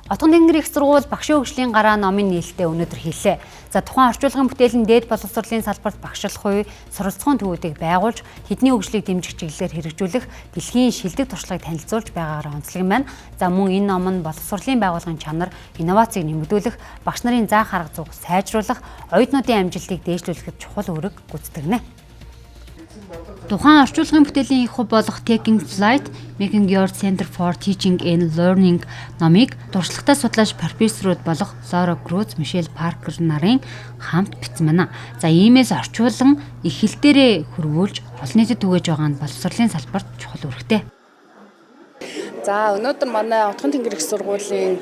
Отгон тэнгэр их сургууль багшийн хөгжлийн гараа номын нээлттэй өнөөдөр хийлээ. За тухайн орчуулгын бүтээлийн дээд боловсролын салбарт багшлах үе суралцахуун төвүүдийг байгуулж хэдний хөгжлийг дэмжих чиглэлээр хэрэгжүүлэх дэлхийн шилдэг туршлагыг танилцуулж байгаагаар онцлог юм байна. За мөн энэ ном нь боловсролын байгууллагын чанар, инновацийг нэмэгдүүлэх, багш нарын заах арга зүйг сайжруулах, оюутнуудын амжилтыг дээшлүүлэхэд чухал үүрэг гүйцэтгэнэ. Тухайн орчуулгын бүтээлийн их хөв болох Taking Flight, Making Your Center for Teaching and Learning номыг туршлагатай судлаач профессорууд болох Лора Круз, Мишель Паркер нарын хамт бичсэн байна. За иймээс орчуулган их хэл дээрээ хөрвүүлж олон нийтэд түгээж байгаа нь боловсролын салбарт чухал үүрэгтэй. За өнөөдөр манай Отгон тэнгэр их сургуулийн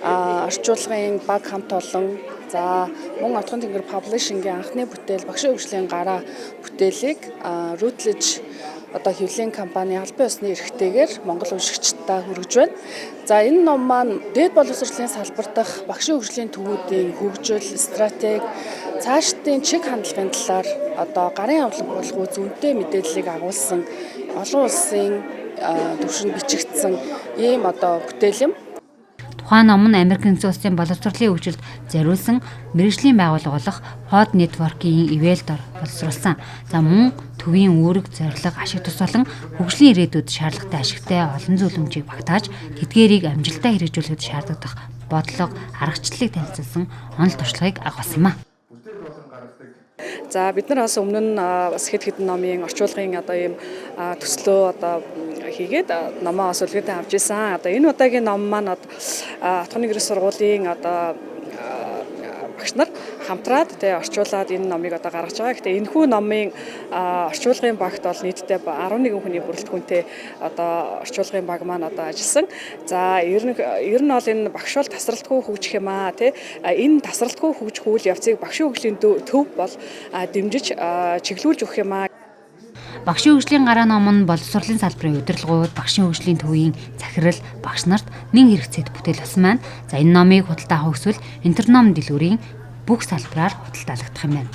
орчуулгын баг хамт олон мөн Отгон тэнгэр Publishing-ийн анхны бүтээл багшийн хөгжлийн гараа бүтээлийг Routledge хэвлэлийн компани албан ёсны эрхтэйгээр Монгол уншигчдаа хүргэж байна. За энэ ном маань дээд боловсролын салбарт дах багшийн хөгжлийн төвүүдийн хөгжил, стратеги, цаашдын чиг хандлагын талаар гарын авлага болох зүйнтэй мэдээллийг агуулсан олон улсын түвшинд бичигдсэн ийм бүтээл юм. Тухайн ном нь Америкийн улсын боловсролын хөгжилд зориулсан мэргэжлийн байгууллага болох Pod Network-ийн ивэлдор боловсруулсан. За мөн төвийн үүрэг, зорилго, ашиг тус болон хөгжлийн ирээдүйд шаардлагатай ашигтай олон зүйлөмжийг багтааж тэдгээрийг амжилттай хэрэгжүүлэхэд шаардлагатай бодлого, аргачлалыг танилцуулсан онол туршлагыг агуулсан юм а. За бид нар бас өмнө нь бас хэд хэдэн номын орчуулгын ийм төслөө хийгээд номоо бас үлгээдэй авч ирсэн. Энэ удаагийн ном маань Отгон тэнгэр сургуулийн багш нар хамтраад орчуулад энэ номыг гаргаж байгаа. Гэхдээ энэхүү номын орчуулгын багт бол нийтдээ 11 хүний бүрэлдэхүүнтэй орчуулгын баг маань ажилласан. За ер нь бол энэ багш бол тасралтгүй хөгжих юм аа энэ тасралтгүй хөгжих үйл явцыг багшийн хөгжлийн төв бол дэмжиж чиглүүлж өгөх юм аа. Багшийн хөгжлийн гараа ном нь боловсролын салбарын удирдлагууд, багшийн хөгжлийн төвийн захирал, багш нарт нэн хэрэгцээд бүтээл болсон байна. За энэ номыг худалдаа авах эсвэл интерном дэлгүүрийн бүх салбараар худалдаалагдах юм байна.